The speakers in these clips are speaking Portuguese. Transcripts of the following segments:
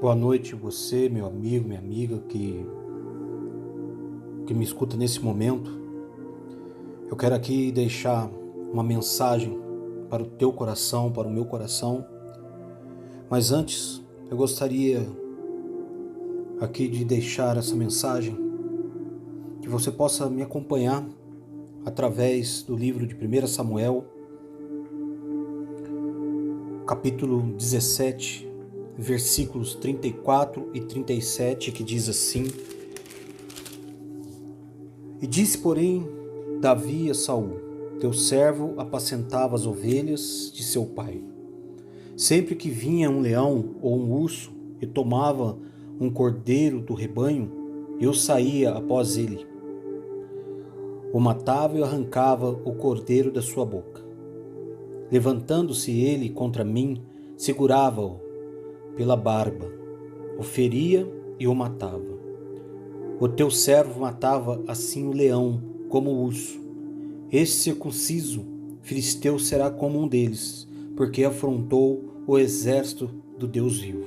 Boa noite, você, meu amigo, minha amiga que me escuta nesse momento. Eu quero aqui deixar uma mensagem para o teu coração, para o meu coração. Mas antes, eu gostaria aqui de deixar essa mensagem, que você possa me acompanhar através do livro de 1 Samuel, capítulo 17, versículos 34 e 37, que diz assim: E disse, porém, Davi a Saul: Teu servo apacentava as ovelhas de seu pai. Sempre que vinha um leão ou um urso e tomava um cordeiro do rebanho, eu saía após ele, o matava e arrancava o cordeiro da sua boca. Levantando-se ele contra mim, segurava-o pela barba, o feria e o matava. O teu servo matava assim o leão como o urso. Este circunciso filisteu será como um deles, porque afrontou o exército do Deus vivo.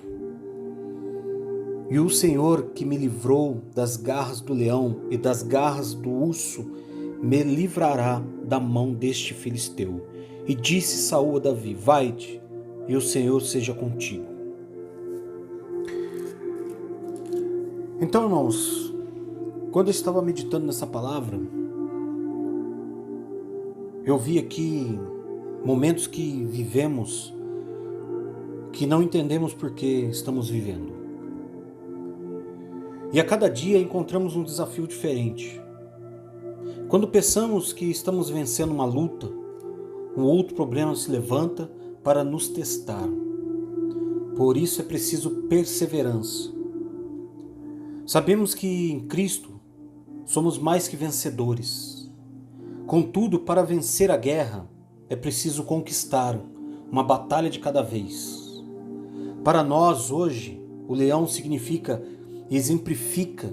E o Senhor que me livrou das garras do leão e das garras do urso, me livrará da mão deste filisteu. E disse Saul a Davi: Vai-te, e o Senhor seja contigo. Então, irmãos, quando eu estava meditando nessa palavra, eu vi aqui momentos que vivemos que não entendemos por que estamos vivendo. E a cada dia encontramos um desafio diferente. Quando pensamos que estamos vencendo uma luta, um outro problema se levanta para nos testar. Por isso é preciso perseverança. Sabemos que em Cristo somos mais que vencedores. Contudo, para vencer a guerra, é preciso conquistar uma batalha de cada vez. Para nós, hoje, o leão significa e exemplifica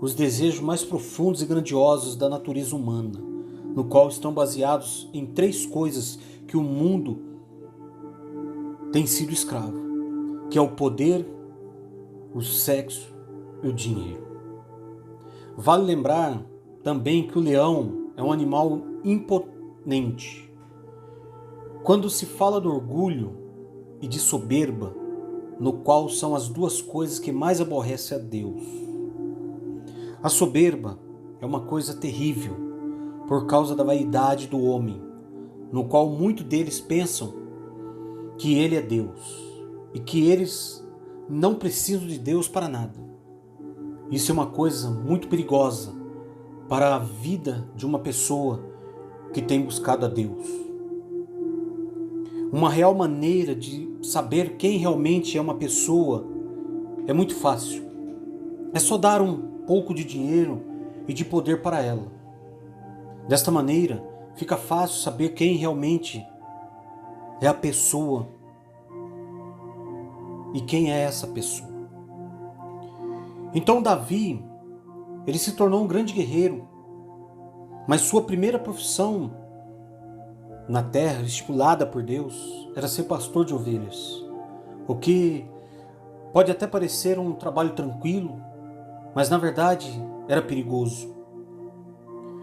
os desejos mais profundos e grandiosos da natureza humana, no qual estão baseados em três coisas que o mundo tem sido escravo, que é o poder, o sexo e o dinheiro. Vale lembrar também que o leão é um animal imponente. Quando se fala do orgulho e de soberba, no qual são as duas coisas que mais aborrece a Deus. A soberba é uma coisa terrível por causa da vaidade do homem, no qual muitos deles pensam que ele é Deus e que eles não precisam de Deus para nada. Isso é uma coisa muito perigosa para a vida de uma pessoa que tem buscado a Deus. Uma real maneira de saber quem realmente é uma pessoa é muito fácil. É só dar um pouco de dinheiro e de poder para ela. Desta maneira, fica fácil saber quem realmente é a pessoa e quem é essa pessoa. Então Davi, ele se tornou um grande guerreiro, mas sua primeira profissão na terra, estipulada por Deus, era ser pastor de ovelhas. O que pode até parecer um trabalho tranquilo, mas na verdade era perigoso.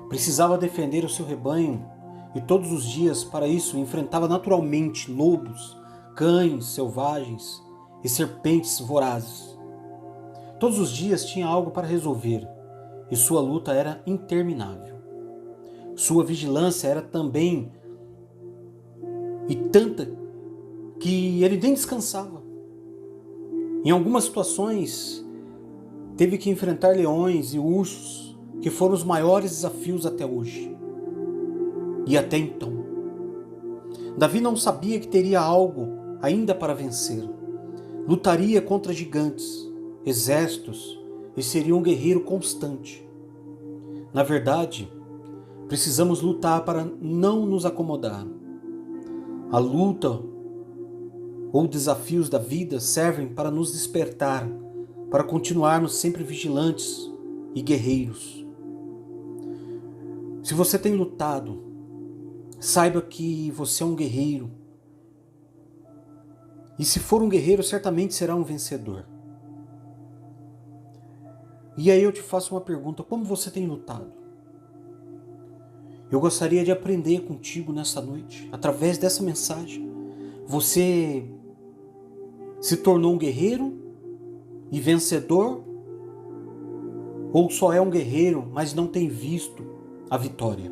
Precisava defender o seu rebanho e todos os dias, para isso, enfrentava naturalmente lobos, cães selvagens e serpentes vorazes. Todos os dias tinha algo para resolver e sua luta era interminável. Sua vigilância era também e tanta que ele nem descansava. Em algumas situações, teve que enfrentar leões e ursos, que foram os maiores desafios até hoje. E até então. Davi não sabia que teria algo ainda para vencer. Lutaria contra gigantes, exércitos e seria um guerreiro constante. Na verdade, precisamos lutar para não nos acomodar. A luta ou desafios da vida servem para nos despertar, para continuarmos sempre vigilantes e guerreiros. Se você tem lutado, saiba que você é um guerreiro. E se for um guerreiro, certamente será um vencedor. E aí eu te faço uma pergunta: como você tem lutado? Eu gostaria de aprender contigo nessa noite, através dessa mensagem. Você se tornou um guerreiro e vencedor? Ou só é um guerreiro, mas não tem visto a vitória?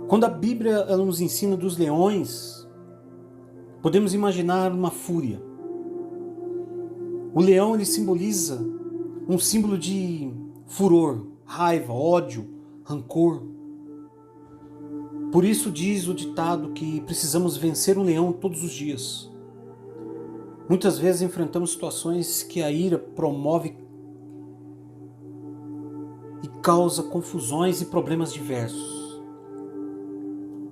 Quando a Bíblia ela nos ensina dos leões, podemos imaginar uma fúria. O leão ele simboliza um símbolo de furor, raiva, ódio, rancor. Por isso diz o ditado que precisamos vencer um leão todos os dias. Muitas vezes enfrentamos situações que a ira promove e causa confusões e problemas diversos.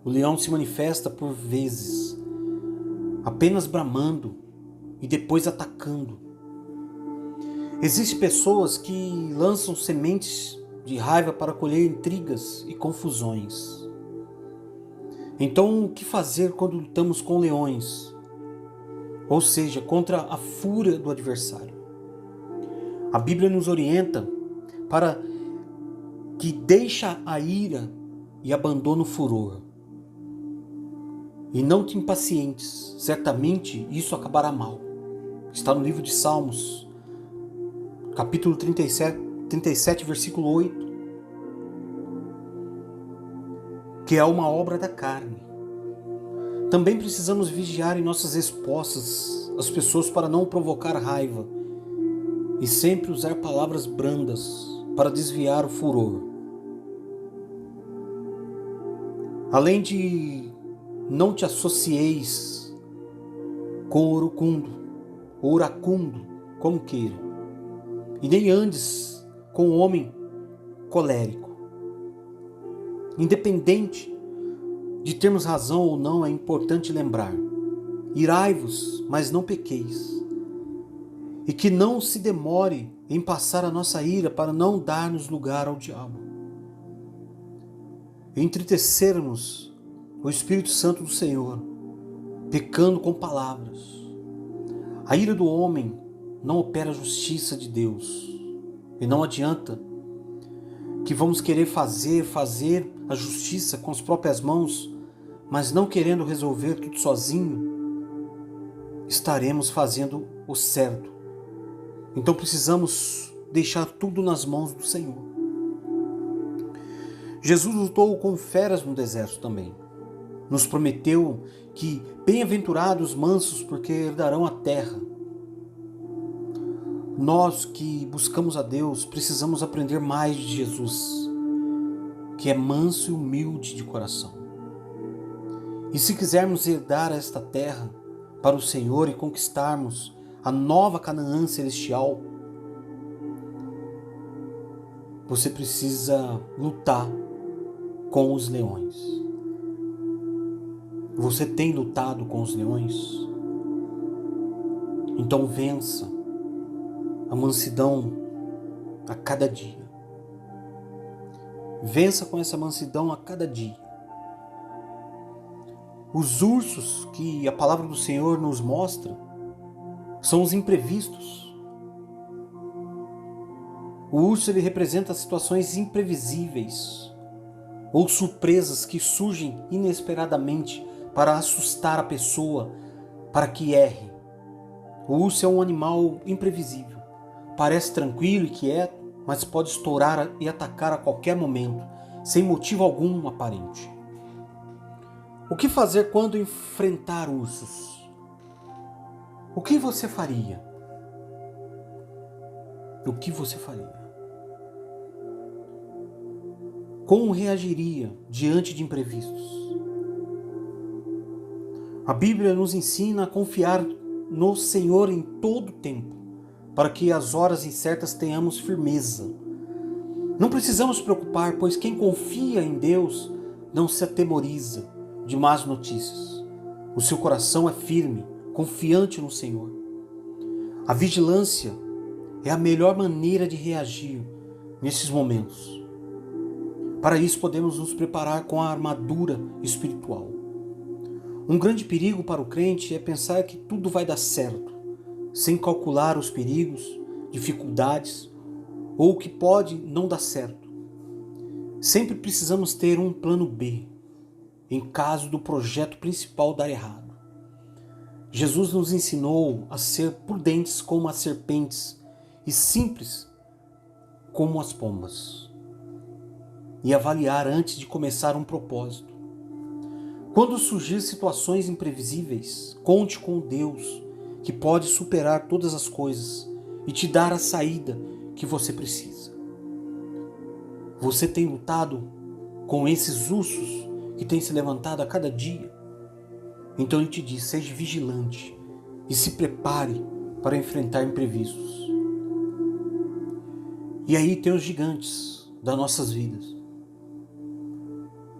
O leão se manifesta por vezes apenas bramando e depois atacando. Existem pessoas que lançam sementes de raiva para colher intrigas e confusões. Então, o que fazer quando lutamos com leões? Ou seja, contra a fúria do adversário. A Bíblia nos orienta para que deixe a ira e abandone o furor. E não te impacientes, certamente isso acabará mal. Está no livro de Salmos, capítulo 37, versículo 8, que é uma obra da carne. Também precisamos vigiar em nossas respostas às pessoas para não provocar raiva e sempre usar palavras brandas para desviar o furor. Além de não te associeis com o iracundo, como queira, e nem andes com o homem colérico. Independente de termos razão ou não, é importante lembrar: irai-vos, mas não pequeis, e que não se demore em passar a nossa ira para não dar-nos lugar ao diabo. Entristecermos o Espírito Santo do Senhor, pecando com palavras. A ira do homem não opera a justiça de Deus. E não adianta que vamos querer fazer a justiça com as próprias mãos, mas não querendo resolver tudo sozinho, estaremos fazendo o certo. Então precisamos deixar tudo nas mãos do Senhor. Jesus lutou com feras no deserto também. Nos prometeu que bem-aventurados os mansos, porque herdarão a terra. Nós que buscamos a Deus precisamos aprender mais de Jesus, que é manso e humilde de coração. E se quisermos herdar esta terra para o Senhor e conquistarmos a nova Canaã celestial, você precisa lutar com os leões. Você tem lutado com os leões? Então vença a mansidão a cada dia. Vença com essa mansidão a cada dia. Os ursos que a palavra do Senhor nos mostra são os imprevistos. O urso ele representa situações imprevisíveis ou surpresas que surgem inesperadamente para assustar a pessoa, para que erre. O urso é um animal imprevisível. Parece tranquilo e quieto, mas pode estourar e atacar a qualquer momento, sem motivo algum aparente. O que fazer quando enfrentar ursos? O que você faria? O que você faria? Como reagiria diante de imprevistos? A Bíblia nos ensina a confiar no Senhor em todo o tempo, para que às horas incertas tenhamos firmeza. Não precisamos preocupar, pois quem confia em Deus não se atemoriza de más notícias. O seu coração é firme, confiante no Senhor. A vigilância é a melhor maneira de reagir nesses momentos. Para isso podemos nos preparar com a armadura espiritual. Um grande perigo para o crente é pensar que tudo vai dar certo, sem calcular os perigos dificuldades ou o que pode não dar certo. Sempre precisamos ter um plano B em caso do projeto principal dar errado. Jesus nos ensinou a ser prudentes como as serpentes e simples como as pombas, e avaliar antes de começar um propósito. Quando surgir situações imprevisíveis, conte com Deus, que pode superar todas as coisas e te dar a saída que você precisa. Você tem lutado com esses ursos que têm se levantado a cada dia? Então ele te diz, seja vigilante e se prepare para enfrentar imprevistos. E aí tem os gigantes das nossas vidas,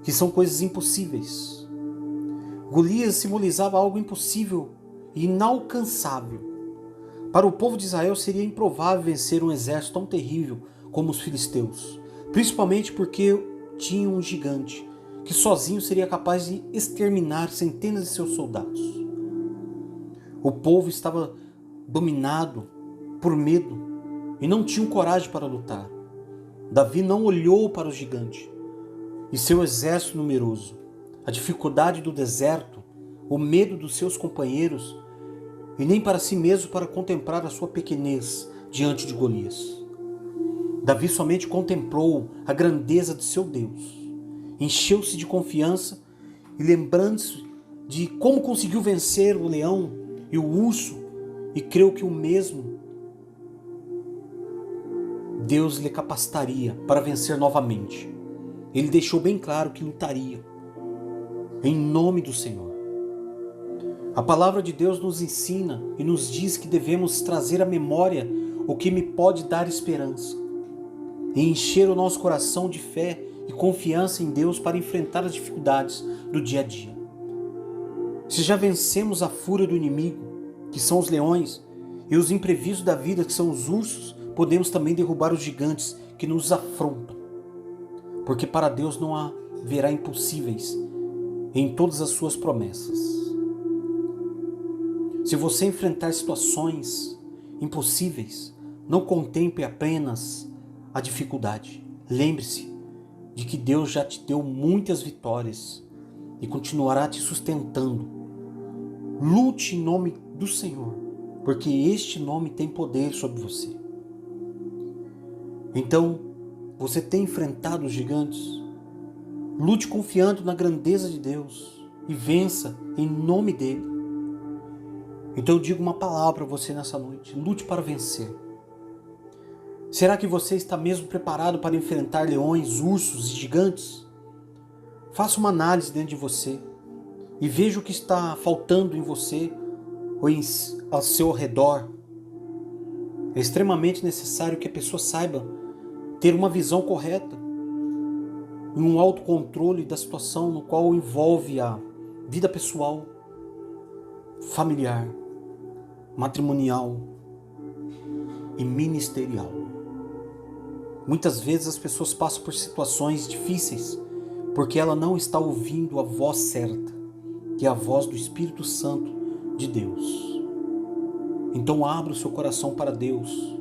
que são coisas impossíveis. Golias simbolizava algo impossível e inalcançável. Para o povo de Israel seria improvável vencer um exército tão terrível como os filisteus, principalmente porque tinha um gigante que sozinho seria capaz de exterminar centenas de seus soldados. O povo estava dominado por medo e não tinha coragem para lutar. Davi não olhou para o gigante e seu exército numeroso, a dificuldade do deserto, o medo dos seus companheiros e nem para si mesmo para contemplar a sua pequenez diante de Golias. Davi somente contemplou a grandeza de seu Deus, encheu-se de confiança e lembrando-se de como conseguiu vencer o leão e o urso e creu que o mesmo Deus lhe capacitaria para vencer novamente. Ele deixou bem claro que lutaria em nome do Senhor. A palavra de Deus nos ensina e nos diz que devemos trazer à memória o que me pode dar esperança e encher o nosso coração de fé e confiança em Deus para enfrentar as dificuldades do dia a dia. Se já vencemos a fúria do inimigo, que são os leões, e os imprevistos da vida, que são os ursos, podemos também derrubar os gigantes que nos afrontam. Porque para Deus não haverá impossíveis em todas as suas promessas. Se você enfrentar situações impossíveis, não contemple apenas a dificuldade. Lembre-se de que Deus já te deu muitas vitórias e continuará te sustentando. Lute em nome do Senhor, porque este nome tem poder sobre você. Então, você tem enfrentado os gigantes? Lute confiando na grandeza de Deus e vença em nome dele. Então eu digo uma palavra para você nessa noite: lute para vencer. Será que você está mesmo preparado para enfrentar leões, ursos e gigantes? Faça uma análise dentro de você e veja o que está faltando em você ou ao seu redor. É extremamente necessário que a pessoa saiba ter uma visão correta e um autocontrole da situação no qual envolve a vida pessoal, familiar, matrimonial e ministerial. Muitas vezes as pessoas passam por situações difíceis porque ela não está ouvindo a voz certa, que é a voz do Espírito Santo de Deus. Então abra o seu coração para Deus.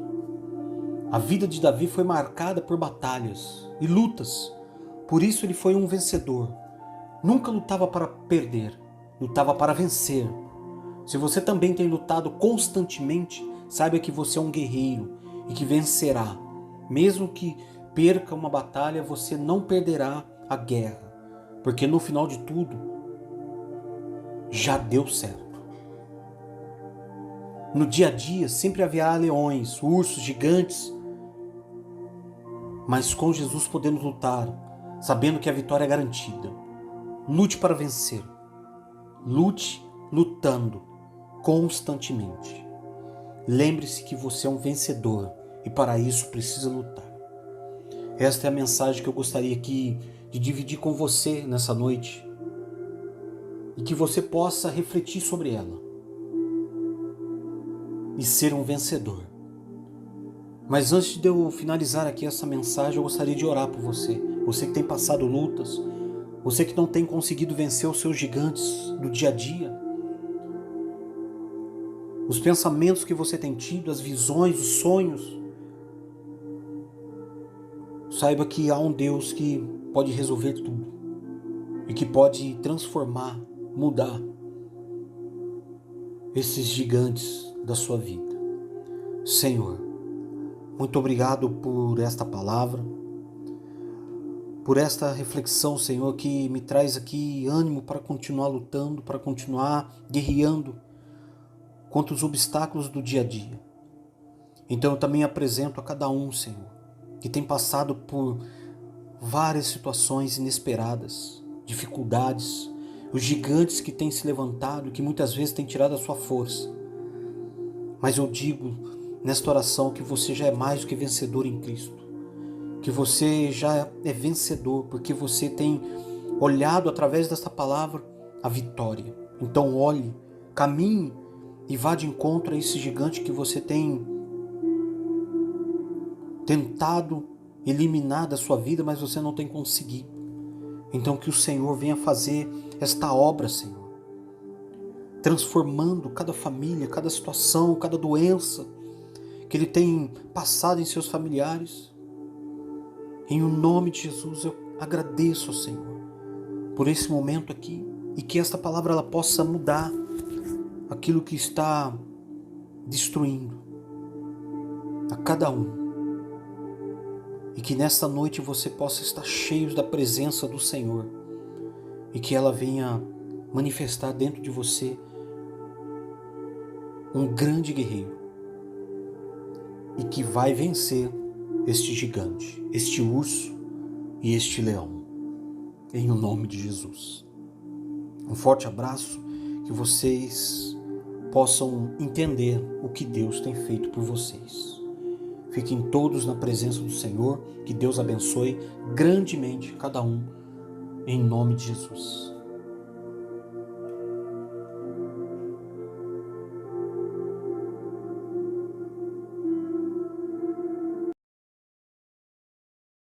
A vida de Davi foi marcada por batalhas e lutas, por isso ele foi um vencedor. Nunca lutava para perder, lutava para vencer. Se você também tem lutado constantemente, saiba que você é um guerreiro e que vencerá. Mesmo que perca uma batalha, você não perderá a guerra, porque no final de tudo, já deu certo. No dia a dia sempre haverá leões, ursos, gigantes, mas com Jesus podemos lutar, sabendo que a vitória é garantida. Lute para vencer. Lute lutando constantemente. Lembre-se que você é um vencedor e para isso precisa lutar. Esta é a mensagem que eu gostaria aqui de dividir com você nessa noite e que você possa refletir sobre ela e ser um vencedor. Mas antes de eu finalizar aqui essa mensagem, eu gostaria de orar por você. Você que tem passado lutas, você que não tem conseguido vencer os seus gigantes do dia a dia. os pensamentos que você tem tido, as visões, os sonhos. Saiba que há um Deus que pode resolver tudo e que pode transformar, mudar esses gigantes da sua vida. Senhor, muito obrigado por esta palavra, por esta reflexão, Senhor, que me traz aqui ânimo para continuar lutando, para continuar guerreando contra os obstáculos do dia a dia. Então eu também apresento a cada um, Senhor, que tem passado por várias situações inesperadas, dificuldades, os gigantes que têm se levantado, que muitas vezes têm tirado a sua força. Mas eu digo nesta oração que você já é mais do que vencedor em Cristo, que você já é vencedor, porque você tem olhado através desta palavra a vitória. Então olhe, caminhe e vá de encontro a esse gigante que você tem tentado eliminar da sua vida, mas você não tem conseguido. Então que o Senhor venha fazer esta obra, Senhor, transformando cada família, cada situação, cada doença que Ele tem passado em seus familiares. Em o nome de Jesus eu agradeço ao Senhor por esse momento aqui, e que esta palavra ela possa mudar aquilo que está destruindo a cada um. E que nesta noite você possa estar cheio da presença do Senhor. E que ela venha manifestar dentro de você um grande guerreiro. E que vai vencer este gigante, este urso e este leão. Em o nome de Jesus. Um forte abraço. Que vocês possam entender o que Deus tem feito por vocês. Fiquem todos na presença do Senhor, que Deus abençoe grandemente cada um, em nome de Jesus.